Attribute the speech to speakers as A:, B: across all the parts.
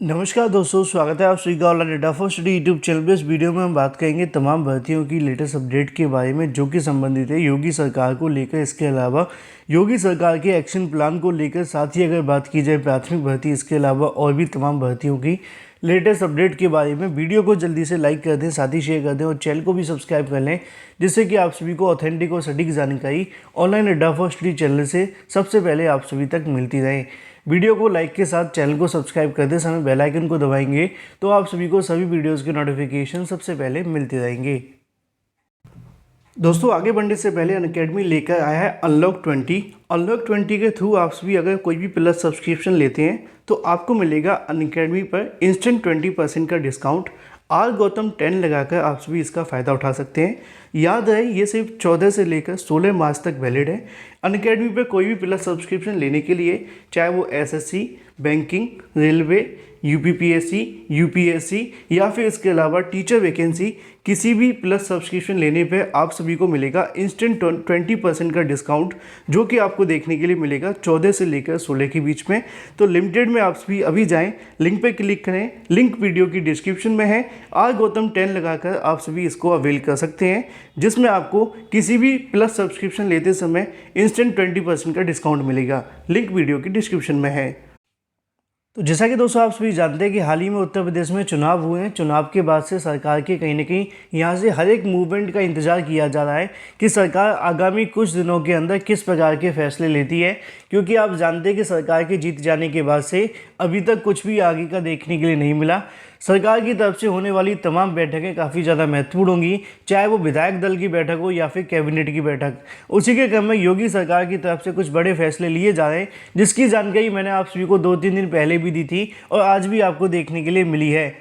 A: नमस्कार दोस्तों, स्वागत है आप सभी का online data for study YouTube channel पे। इस वीडियो में हम बात करेंगे तमाम भर्तियों की लेटेस्ट अपडेट के बारे में जो कि संबंधित है योगी सरकार को लेकर। इसके अलावा योगी सरकार के एक्शन प्लान को लेकर, साथ ही अगर बात की जाए प्राथमिक भर्ती, इसके अलावा और भी तमाम भर्तियों की लेटेस्ट अपडेट के बारे में। वीडियो को जल्दी से लाइक कर दें, साथ ही शेयर कर दें और चैनल को भी सब्सक्राइब कर लें, जिससे कि आप सभी को ऑथेंटिक और सटीक जानकारी online data for study channel से सबसे पहले आप सभी तक मिलती रहे। वीडियो को लाइक के साथ चैनल को सब्सक्राइब करते समय बेल आइकन को दबाएंगे तो आप सभी को सभी वीडियोस के नोटिफिकेशन सबसे पहले मिलते रहेंगे। दोस्तों, आगे बढ़ने से पहले अनअकैडमी लेकर आया है अनलॉक 20। अनलॉक 20 के थ्रू आप सभी अगर कोई भी प्लस सब्सक्रिप्शन लेते हैं तो आपको मिलेगा अनअकैडमी पर इंस्टेंट 20% का डिस्काउंट। आर गौतम 10 लगाकर आप सभी इसका फ़ायदा उठा सकते हैं। याद रहे, ये सिर्फ 14 से लेकर 16 मार्च तक वैलिड है। अनअकैडमी पे कोई भी प्लस सब्सक्रिप्शन लेने के लिए, चाहे वो SSC, banking, railway, UPPSC, UPSC या फिर इसके अलावा टीचर वैकेंसी, किसी भी प्लस सब्सक्रिप्शन लेने पे आप सभी को मिलेगा इंस्टेंट 20% का डिस्काउंट, जो कि आपको देखने के लिए मिलेगा 14 से लेकर 16 के बीच में। तो लिमिटेड में आप सभी अभी जाएं, लिंक पे क्लिक करें, लिंक वीडियो की डिस्क्रिप्शन में है। आर गौतम 10 लगाकर आप सभी इसको अवेल कर सकते हैं, जिसमें आपको किसी भी प्लस सब्सक्रिप्शन लेते समय इंस्टेंट 20% का डिस्काउंट मिलेगा। लिंक वीडियो की डिस्क्रिप्शन में है। तो जैसा कि दोस्तों आप सभी जानते हैं कि हाल ही में उत्तर प्रदेश में चुनाव हुए हैं। चुनाव के बाद से सरकार के कहीं ना कहीं यहाँ से हर एक मूवमेंट का इंतजार किया जा रहा है कि सरकार आगामी कुछ दिनों के अंदर किस प्रकार के फैसले लेती है, क्योंकि आप जानते हैं कि सरकार के जीत जाने के बाद से अभी तक कुछ भी आगे का देखने के लिए नहीं मिला। सरकार की तरफ से होने वाली तमाम बैठकें काफ़ी ज़्यादा महत्वपूर्ण होंगी, चाहे वो विधायक दल की बैठक हो या फिर कैबिनेट की बैठक। उसी के क्रम में योगी सरकार की तरफ से कुछ बड़े फैसले लिए जा रहे हैं, जिसकी जानकारी मैंने आप सभी को 2-3 दिन पहले भी दी थी और आज भी आपको देखने के लिए मिली है।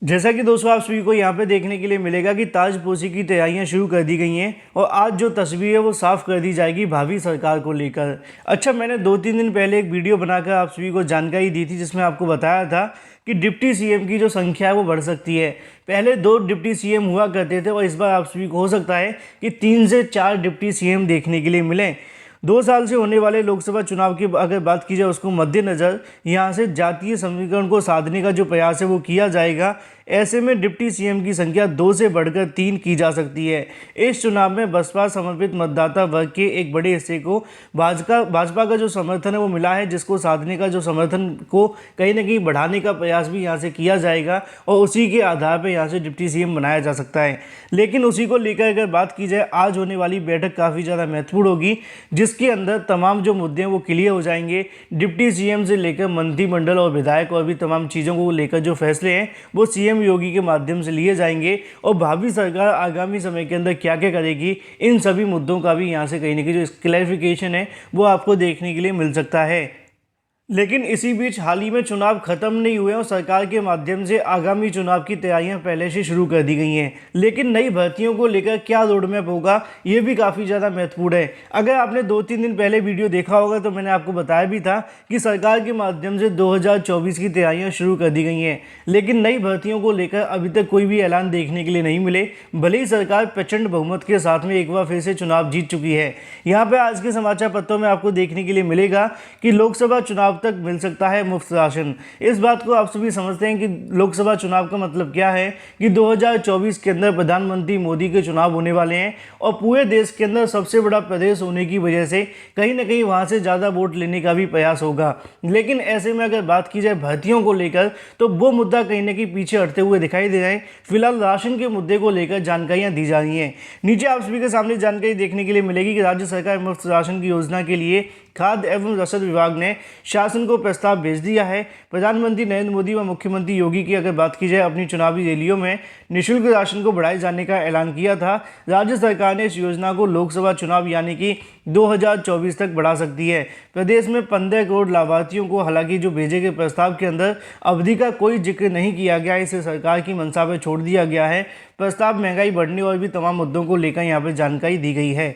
A: जैसा कि दोस्तों आप सभी को यहाँ पे देखने के लिए मिलेगा कि ताजपोशी की तैयारियां शुरू कर दी गई हैं और आज जो तस्वीर है वो साफ कर दी जाएगी भावी सरकार को लेकर। अच्छा, मैंने 2-3 दिन पहले एक वीडियो बनाकर आप सभी को जानकारी दी थी, जिसमें आपको बताया था कि डिप्टी सीएम की जो संख्या है वो बढ़ सकती है। पहले 2 डिप्टी सीएम हुआ करते थे और इस बार आप सभी को हो सकता है कि 3 से 4 डिप्टी सीएम देखने के लिए मिलें। 2 साल से होने वाले लोकसभा चुनाव की अगर बात की जाए, उसको मद्देनज़र यहाँ से जातीय समीकरण को साधने का जो प्रयास है वो किया जाएगा। ऐसे में डिप्टी सीएम की संख्या 2 से बढ़कर 3 की जा सकती है। इस चुनाव में बसपा समर्पित मतदाता वर्ग के एक बड़े हिस्से को भाजपा का जो समर्थन है वो मिला है, जिसको साधने का जो समर्थन को कहीं ना कहीं बढ़ाने का प्रयास भी यहाँ से किया जाएगा और उसी के आधार पर यहाँ से डिप्टी सीएम बनाया जा सकता है। लेकिन उसी को लेकर अगर बात की जाए, आज होने वाली बैठक काफ़ी ज़्यादा महत्वपूर्ण होगी, जिसके अंदर तमाम जो मुद्दे हैं वो क्लियर हो जाएंगे। डिप्टी सीएम से लेकर मंत्रिमंडल और विधायक और भी तमाम चीज़ों को लेकर जो फैसले हैं वो सीएम योगी के माध्यम से लिए जाएंगे और भावी सरकार आगामी समय के अंदर क्या क्या करेगी, इन सभी मुद्दों का भी यहाँ से कहीं ना कहीं जो क्लैरिफिकेशन है वो आपको देखने के लिए मिल सकता है। लेकिन इसी बीच हाल ही में चुनाव खत्म नहीं हुए और सरकार के माध्यम से आगामी चुनाव की तैयारियां पहले से शुरू कर दी गई हैं। लेकिन नई भर्तियों को लेकर क्या रोड मैप होगा, ये भी काफ़ी ज़्यादा महत्वपूर्ण है। अगर आपने 2-3 दिन पहले वीडियो देखा होगा तो मैंने आपको बताया भी था कि सरकार के माध्यम से 2024 की तैयारियाँ शुरू कर दी गई हैं, लेकिन नई भर्तियों को लेकर अभी तक कोई भी ऐलान देखने के लिए नहीं मिले। भले ही सरकार प्रचंड बहुमत के साथ में एक बार फिर से चुनाव जीत चुकी है। यहाँ पर आज के समाचार पत्रों में आपको देखने के लिए मिलेगा कि लोकसभा चुनाव तक मिल सकता है मुफ्त राशन। इस बात को आप सभी समझते हैं कि लोकसभा चुनाव का मतलब क्या है, कि 2024 के अंदर प्रधानमंत्री मोदी के चुनाव होने वाले हैं और पूरे देश के अंदर सबसे बड़ा प्रदेश होने की वजह से कहीं ना कहीं वहां से ज़्यादा वोट लेने का भी प्रयास होगा। लेकिन ऐसे में अगर बात की जाए भर्तियों को लेकर, तो वो मुद्दा कहीं ना कहीं पीछे हटते हुए दिखाई दे रहे हैं। फिलहाल राशन के मुद्दे को लेकर जानकारियाँ दी जा रही हैं। नीचे आप सभी के सामने जानकारी देखने के लिए मिलेगी कि राज्य सरकार मुफ्त राशन की योजना के लिए खाद्य एवं रसद विभाग ने शासन को प्रस्ताव भेज दिया है। प्रधानमंत्री नरेंद्र मोदी व मुख्यमंत्री योगी की अगर बात की जाए, अपनी चुनावी रैलियों में निःशुल्क राशन को बढ़ाए जाने का ऐलान किया था। राज्य सरकार ने इस योजना को लोकसभा चुनाव यानी कि 2024 तक बढ़ा सकती है। प्रदेश में 15 करोड़ लाभार्थियों को हालांकि जो भेजे गए प्रस्ताव के अंदर अवधि का कोई जिक्र नहीं किया गया, इसे सरकार की मंशा पर छोड़ दिया गया है। प्रस्ताव महंगाई बढ़ने और भी तमाम मुद्दों को लेकर यहाँ पर जानकारी दी गई है।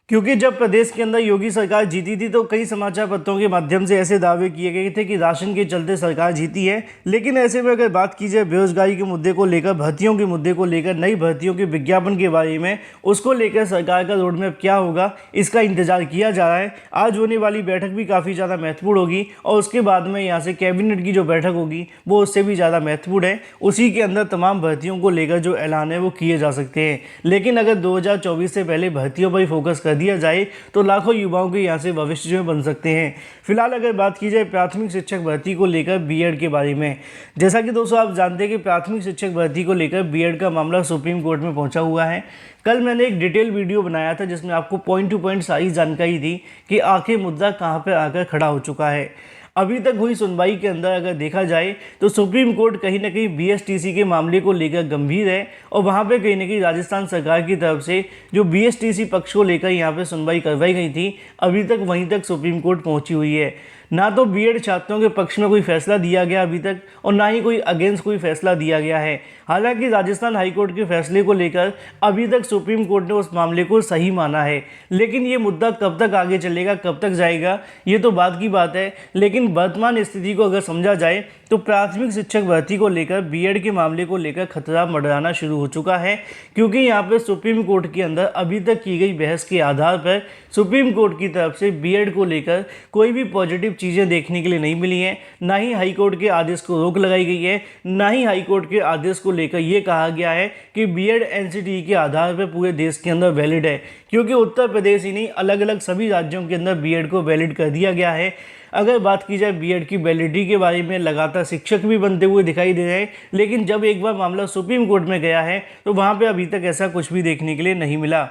A: क्योंकि जब प्रदेश के अंदर योगी सरकार जीती थी तो कई समाचार पत्रों के माध्यम से ऐसे दावे किए गए थे कि राशन के चलते सरकार जीती है। लेकिन ऐसे में अगर बात की जाए बेरोजगारी के मुद्दे को लेकर, भर्तियों के मुद्दे को लेकर, नई भर्तियों के विज्ञापन के बारे में, उसको लेकर सरकार का रोड मैप क्या होगा, इसका इंतजार किया जा रहा है। आज होने वाली बैठक भी काफ़ी ज़्यादा महत्वपूर्ण होगी और उसके बाद में यहाँ से कैबिनेट की जो बैठक होगी वो उससे भी ज़्यादा महत्वपूर्ण है। उसी के अंदर तमाम भर्तियों को लेकर जो ऐलान है वो किए जा सकते हैं। लेकिन अगर 2024 से पहले भर्तियों पर फोकस कर दिया जाए तो लाखों युवाओं के यहाँ से भविष्य में बन सकते हैं। फिलहाल अगर बात की जाए प्राथमिक शिक्षक भर्ती को लेकर बीएड के बारे में, जैसा कि दोस्तों आप जानते हैं कि प्राथमिक शिक्षक भर्ती को लेकर बीएड का मामला सुप्रीम कोर्ट में पहुंचा हुआ है। कल मैंने एक डिटेल वीडियो बनाया था जिसमें आपको पॉइंट टू पॉइंट सारी जानकारी दी कि आखिर मुद्दा कहां पर आकर खड़ा हो चुका है। अभी तक हुई सुनवाई के अंदर अगर देखा जाए तो सुप्रीम कोर्ट कहीं ना कहीं बीएसटीसी के मामले को लेकर गंभीर है और वहां पे कहीं ना कहीं राजस्थान सरकार की तरफ से जो बीएसटीसी पक्ष को लेकर यहां पे सुनवाई करवाई गई थी, अभी तक वहीं तक सुप्रीम कोर्ट पहुंची हुई है। ना तो बीएड छात्रों के पक्ष में कोई फैसला दिया गया अभी तक और ना ही कोई अगेंस्ट कोई फैसला दिया गया है। हालांकि राजस्थान हाईकोर्ट के फैसले को लेकर अभी तक सुप्रीम कोर्ट ने उस मामले को सही माना है, लेकिन ये मुद्दा कब तक आगे चलेगा, कब तक जाएगा, ये तो बात की बात है। लेकिन वर्तमान स्थिति को अगर समझा जाए तो प्राथमिक शिक्षक भर्ती को लेकर, बीएड के मामले को लेकर खतरा मंडराना शुरू हो चुका है, क्योंकि यहाँ पर सुप्रीम कोर्ट के अंदर अभी तक की गई बहस के आधार पर सुप्रीम कोर्ट की तरफ से बीएड को लेकर कोई भी पॉजिटिव चीज़ें देखने के लिए नहीं मिली हैं। ना ही हाईकोर्ट के आदेश को रोक लगाई गई है, ना ही हाईकोर्ट के आदेश को लेकर ये कहा गया है कि बीएड एनसीटीई के आधार पर पूरे देश के अंदर वैलिड है, क्योंकि उत्तर प्रदेश ही नहीं अलग अलग सभी राज्यों के अंदर बीएड को वैलिड कर दिया गया है। अगर बात की जाए बीएड की वैलिडिटी के बारे में, लगातार शिक्षक भी बनते हुए दिखाई दे रहे हैं, लेकिन जब एक बार मामला सुप्रीम कोर्ट में गया है तो वहाँ पे अभी तक ऐसा कुछ भी देखने के लिए नहीं मिला।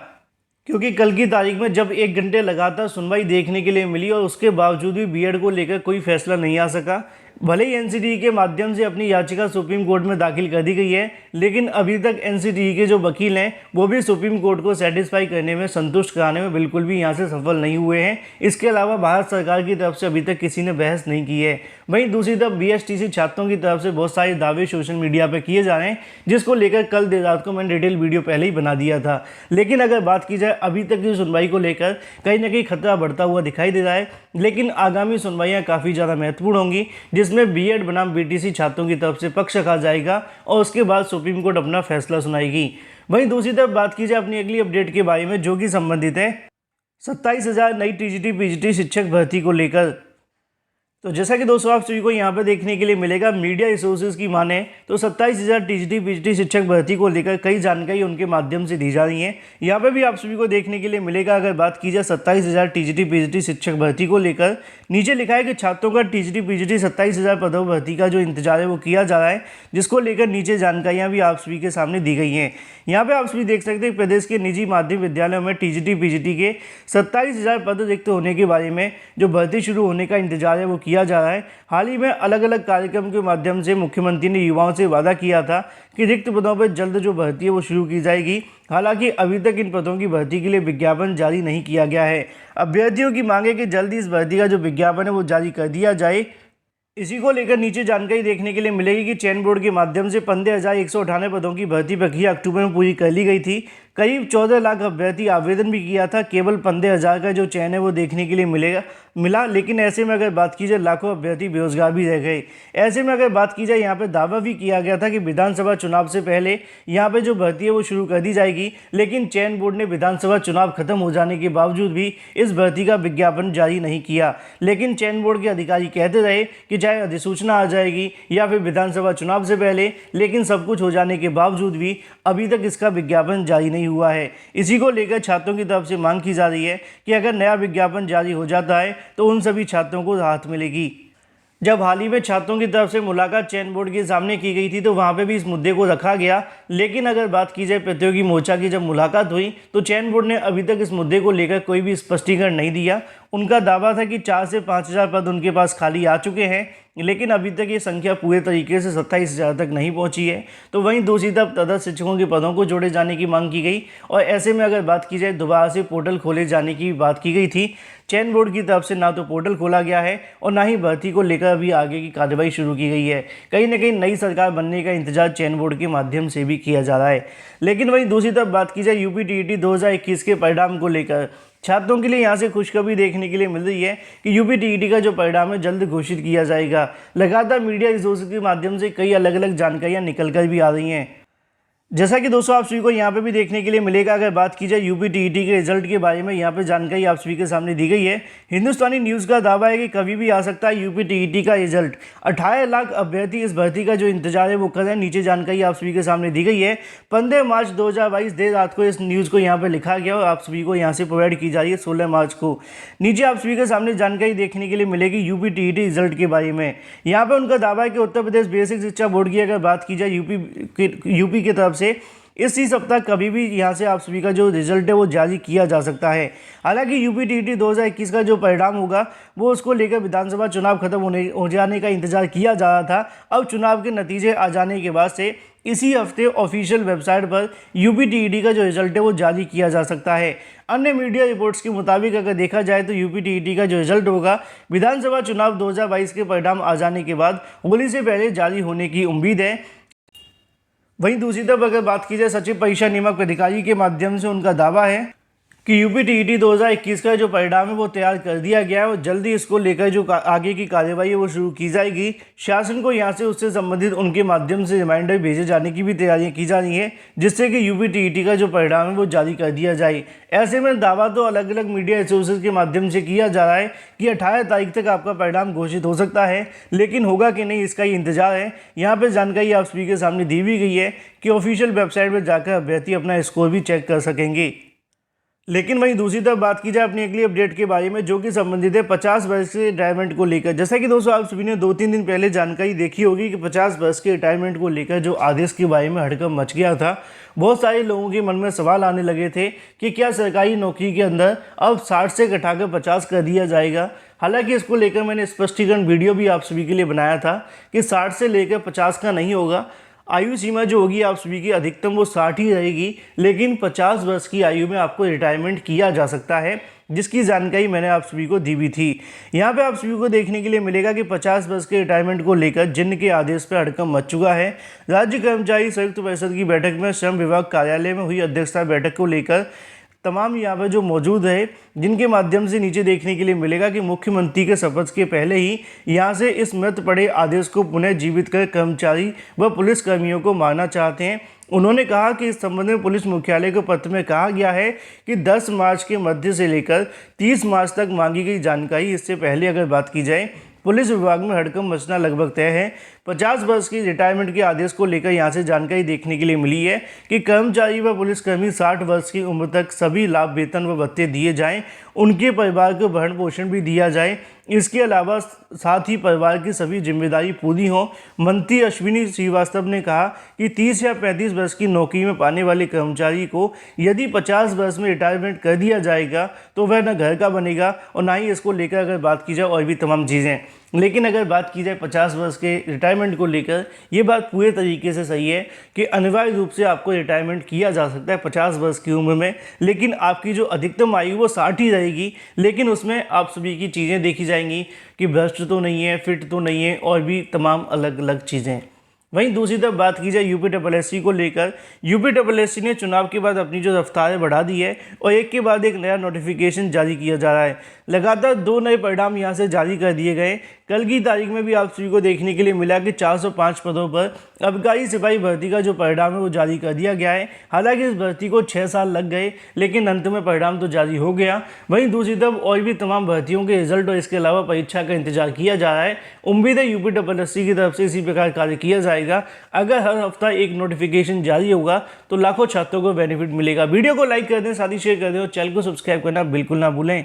A: क्योंकि कल की तारीख में जब 1 घंटे लगातार सुनवाई देखने के लिए मिली और उसके बावजूद भी बीएड को लेकर कोई फैसला नहीं आ सका। भले ही एनसीटीई के माध्यम से अपनी याचिका सुप्रीम कोर्ट में दाखिल कर दी गई है, लेकिन अभी तक एनसीटीई के जो वकील हैं वो भी सुप्रीम कोर्ट को सेटिस्फाई करने में, संतुष्ट कराने में बिल्कुल भी यहाँ से सफल नहीं हुए हैं। इसके अलावा भारत सरकार की तरफ से अभी तक किसी ने बहस नहीं की है। वहीं दूसरी तरफ बीएसटीसी छात्रों की तरफ से बहुत सारे दावे सोशल मीडिया पर किए जा रहे हैं, जिसको लेकर कल देर रात को मैंने डिटेल वीडियो पहले ही बना दिया था। लेकिन अगर बात की जाए अभी तक की सुनवाई को लेकर, कहीं ना कहीं खतरा बढ़ता हुआ दिखाई दे रहा है। लेकिन आगामी सुनवाइयाँ काफ़ी ज़्यादा महत्वपूर्ण होंगी, जिसमें बीएड बनाम बीटीसी छात्रों की तरफ से पक्ष रखा जाएगा और उसके बाद सुप्रीम कोर्ट अपना फैसला सुनाएगी। वहीं दूसरी तरफ बात की जाए अपनी अगली अपडेट के बारे में, जो कि संबंधित है 27,000 नई टीजीटी पीजीटी शिक्षक भर्ती को लेकर। तो जैसा कि दोस्तों आप सभी को यहाँ पर देखने के लिए मिलेगा, मीडिया रिसोर्सेज की माने तो 27,000 टीजीटी पीजीटी शिक्षक भर्ती को लेकर कई जानकारी उनके माध्यम से दी जा रही है। यहाँ पे भी आप सभी को देखने के लिए मिलेगा। अगर बात की जाए 27,000 टीजीटी पीजीटी शिक्षक भर्ती को लेकर, नीचे लिखा है कि छात्रों का टीजीटी पीजीटी 27,000 पदों भर्ती का जो इंतजार है वो किया जा रहा है, जिसको लेकर नीचे जानकारियाँ भी आप सभी के सामने दी गई हैं। यहाँ पे आप सभी देख सकते हैं प्रदेश के निजी माध्यमिक विद्यालयों में टीजीटी पीजीटी के 27,000 पद रिक्त होने के बारे में जो भर्ती शुरू होने का इंतजार है वो किया जा रहा है। हाल ही में अलग अलग कार्यक्रम के माध्यम से मुख्यमंत्री ने युवाओं से वादा किया था कि रिक्त पदों पर जल्द जो भर्ती है वो शुरू की जाएगी। हालांकि अभी तक इन पदों की भर्ती के लिए विज्ञापन जारी नहीं किया गया है। अभ्यर्थियों की मांग है कि जल्दी इस भर्ती का जो विज्ञापन है वो जारी कर दिया जाए। इसी को लेकर नीचे जानकारी देखने के लिए मिलेगी कि चयन बोर्ड के माध्यम से 15,198 पदों की भर्ती प्रक्रिया अक्टूबर में पूरी कर ली गई थी। करीब 14 लाख अभ्यर्थी आवेदन भी किया था, केवल 15,000 का जो चयन है वो देखने के लिए मिला। लेकिन ऐसे में अगर बात की जाए लाखों अभ्यर्थी बेरोजगार भी रह गए। ऐसे में अगर बात की जाए यहाँ पे दावा भी किया गया था कि विधानसभा चुनाव से पहले यहाँ पे जो भर्ती है वो शुरू कर दी जाएगी, लेकिन चयन बोर्ड ने विधानसभा चुनाव खत्म हो जाने के बावजूद भी इस भर्ती का विज्ञापन जारी नहीं किया। लेकिन चयन बोर्ड के अधिकारी कहते रहे कि चाहे अधिसूचना आ जाएगी या फिर विधानसभा चुनाव से पहले, लेकिन सब कुछ हो जाने के बावजूद भी अभी तक इसका विज्ञापन जारी नहीं हुआ है। इसी को लेकर छात्रों की तरफ से मांग की जा रही है कि अगर नया विज्ञापन जारी हो जाता है तो उन सभी छात्रों को राहत मिलेगी। जब हाल ही में छात्रों की तरफ से मुलाकात चयन बोर्ड के सामने की गई थी तो वहां पे भी इस मुद्दे को रखा गया। लेकिन अगर बात की जाए प्रतियोगी मोर्चा की जब मुलाकात हुई तो चयन बोर्ड ने अभी तक इस मुद्दे को लेकर कोई भी स्पष्टीकरण नहीं दिया। उनका दावा था कि 4 से 5,000 पद उनके पास खाली आ चुके हैं, लेकिन अभी तक ये संख्या पूरे तरीके से 27,000 तक नहीं पहुंची है। तो वहीं दूसरी तरफ तदर्थ शिक्षकों के पदों को जोड़े जाने की मांग की गई और ऐसे में अगर बात की जाए दोबारा से पोर्टल खोले जाने की बात की गई थी। चयन बोर्ड की तरफ से ना तो पोर्टल खोला गया है और ना ही भर्ती को लेकर अभी आगे की कार्रवाई शुरू की गई है। कहीं ना कहीं नई सरकार बनने का इंतजार चयन बोर्ड के माध्यम से भी किया जा रहा है। लेकिन वहीं दूसरी तरफ बात की जाए यूपी टीईटी 2021 के परिणाम को लेकर, छात्रों के लिए यहाँ से खुशखबरी देखने के लिए मिल रही है कि यूपी टीईटी का जो परिणाम है जल्द घोषित किया जाएगा। लगातार मीडिया रिसोर्सेज के माध्यम से कई अलग अलग जानकारियाँ निकल कर भी आ रही हैं। जैसा कि दोस्तों आप सभी को यहाँ पे भी देखने के लिए मिलेगा, अगर बात की जाए यूपी टीईटी के रिजल्ट के बारे में, यहाँ पे जानकारी आप सभी के सामने दी गई है। हिंदुस्तानी न्यूज़ का दावा है कि कभी भी आ सकता है यूपी टीईटी का रिजल्ट। 18 लाख अभ्यर्थी इस भर्ती का जो इंतजार है वो कर रहे हैं। नीचे जानकारी आप सभी के सामने दी गई है। 15 मार्च 2022 देर रात को इस न्यूज़ को यहाँ पर लिखा गया और आप सभी को यहाँ से प्रोवाइड की जा रही है 16 मार्च को। नीचे आप सभी के सामने जानकारी देखने के लिए मिलेगी यूपी टीईटी रिजल्ट के बारे में। यहाँ पर उनका दावा है कि उत्तर प्रदेश बेसिक शिक्षा बोर्ड की अगर बात की जाए यूपी की तरफ से इसी सप्ताह कभी भी यहाँ से आप सभी का जो रिजल्ट है वो जारी किया जा सकता है। हालांकि यूपी टीईटी 2021 का जो परिणाम होगा वो उसको लेकर विधानसभा चुनाव खत्म हो जाने का इंतजार किया जा रहा था। अब चुनाव के नतीजे आ जाने के बाद से इसी हफ्ते ऑफिशियल वेबसाइट पर यूपी टीईटी का जो रिजल्ट है वो जारी किया जा सकता है। अन्य मीडिया रिपोर्ट्स के मुताबिक अगर देखा जाए तो यूपी टीईटी का जो रिजल्ट होगा विधानसभा चुनाव 2022 के परिणाम आ जाने के बाद होली से पहले जारी होने की उम्मीद है। वहीं दूसरी तरफ अगर बात की जाए सचिव परीक्षा नियामक अधिकारी के माध्यम से उनका दावा है कि यूपी टीईटी 2021 का जो परिणाम है वो तैयार कर दिया गया है और जल्दी इसको लेकर जो आगे की कार्यवाही है वो शुरू की जाएगी। शासन को यहाँ से उससे संबंधित उनके माध्यम से रिमाइंडर भेजे जाने की भी तैयारियां की जा रही हैं, जिससे कि यूपी टीईटी का जो परिणाम है वो जारी कर दिया जाए। ऐसे में दावा तो अलग अलग मीडिया रिसोर्सेज के माध्यम से किया जा रहा है कि 18 तारीख तक आपका परिणाम घोषित हो सकता है, लेकिन होगा कि नहीं इसका ही इंतजार है। यहाँ पर जानकारी आप सभी के सामने दी भी गई है कि ऑफिशियल वेबसाइट पर जाकर अभ्यर्थी अपना स्कोर भी चेक कर सकेंगे। लेकिन वहीं दूसरी तरफ बात की जाए अपनी अगली अपडेट के बारे में, जो कि संबंधित है 50 वर्ष के रिटायरमेंट को लेकर। जैसा कि दोस्तों आप सभी ने 2-3 दिन पहले जानकारी देखी होगी कि 50 वर्ष के रिटायरमेंट को लेकर जो आदेश के बारे में हड़कंप मच गया था। बहुत सारे लोगों के मन में सवाल आने लगे थे कि क्या सरकारी नौकरी के अंदर अब 60 से घटाकर 50 कर दिया जाएगा। हालांकि इसको लेकर मैंने स्पष्टीकरण वीडियो भी आप सभी के लिए बनाया था कि 60 से लेकर 50 का नहीं होगा। आयु सीमा जो होगी आप सभी की अधिकतम वो 60 ही रहेगी, लेकिन 50 वर्ष की आयु में आपको रिटायरमेंट किया जा सकता है, जिसकी जानकारी मैंने आप सभी को दी भी थी। यहाँ पे आप सभी को देखने के लिए मिलेगा कि 50 वर्ष के रिटायरमेंट को लेकर जिनके आदेश पर हड़कंप मच चुका है। राज्य कर्मचारी संयुक्त परिषद की बैठक में श्रम विभाग कार्यालय में हुई अध्यक्षता बैठक को लेकर तमाम यहाँ पर जो मौजूद है, जिनके माध्यम से नीचे देखने के लिए मिलेगा कि मुख्यमंत्री के शपथ के पहले ही यहाँ से इस मृत पड़े आदेश को पुनः जीवित कर कर्मचारी व पुलिस कर्मियों को मारना चाहते हैं। उन्होंने कहा कि इस संबंध में पुलिस मुख्यालय को पत्र में कहा गया है कि 10 मार्च के मध्य से लेकर 30 मार्च तक मांगी गई जानकारी, इससे पहले अगर बात की जाए पुलिस विभाग में हड़कंप मचना लगभग तय है। 50 वर्ष की रिटायरमेंट के आदेश को लेकर यहाँ से जानकारी देखने के लिए मिली है कि कर्मचारी व पुलिसकर्मी 60 वर्ष की उम्र तक सभी लाभ, वेतन व भत्ते दिए जाएं, उनके परिवार को भरण पोषण भी दिया जाए। इसके अलावा साथ ही परिवार की सभी जिम्मेदारी पूरी हो। मंत्री अश्विनी श्रीवास्तव ने कहा कि 30 या 35 वर्ष की नौकरी में पाने वाले कर्मचारी को यदि 50 वर्ष में रिटायरमेंट कर दिया जाएगा तो वह न घर का बनेगा और ना ही इसको लेकर अगर बात की जाए और भी तमाम चीज़ें। लेकिन अगर बात की जाए 50 वर्ष के रिटायरमेंट को लेकर, ये बात पूरे तरीके से सही है कि अनिवार्य रूप से आपको रिटायरमेंट किया जा सकता है 50 वर्ष की उम्र में, लेकिन आपकी जो अधिकतम आयु वो 60 ही रहेगी। लेकिन उसमें आप सभी की चीज़ें देखी जाएंगी कि भ्रष्ट तो नहीं है, फिट तो नहीं है और भी तमाम अलग अलग चीज़ें। वहीं दूसरी तरफ बात की जाए यूपीएससी को लेकर, यूपीएससी ने चुनाव के बाद अपनी जो रफ्तार बढ़ा दी है और एक के बाद एक नया नोटिफिकेशन जारी किया जा रहा है। लगातार 2 नए परिणाम यहां से जारी कर दिए गए। कल की तारीख में भी आप सभी को देखने के लिए मिला कि 405 पदों पर अबकारी सिपाही भर्ती का जो परिणाम है वो जारी कर दिया गया है। हालांकि इस भर्ती को 6 साल लग गए, लेकिन अंत में परिणाम तो जारी हो गया। वहीं दूसरी तरफ और भी तमाम भर्तियों के रिजल्ट और इसके अलावा परीक्षा का इंतजार किया जा रहा है। उम्मीद है यूपीएससी की तरफ से इसी प्रकार कार्य किया जाएगा। अगर हर हफ्ता एक नोटिफिकेशन जारी होगा तो लाखों छात्रों को बेनिफिट मिलेगा। वीडियो को लाइक कर दें, साथ ही शेयर कर दें और चैनल को सब्सक्राइब करना बिल्कुल ना भूलें।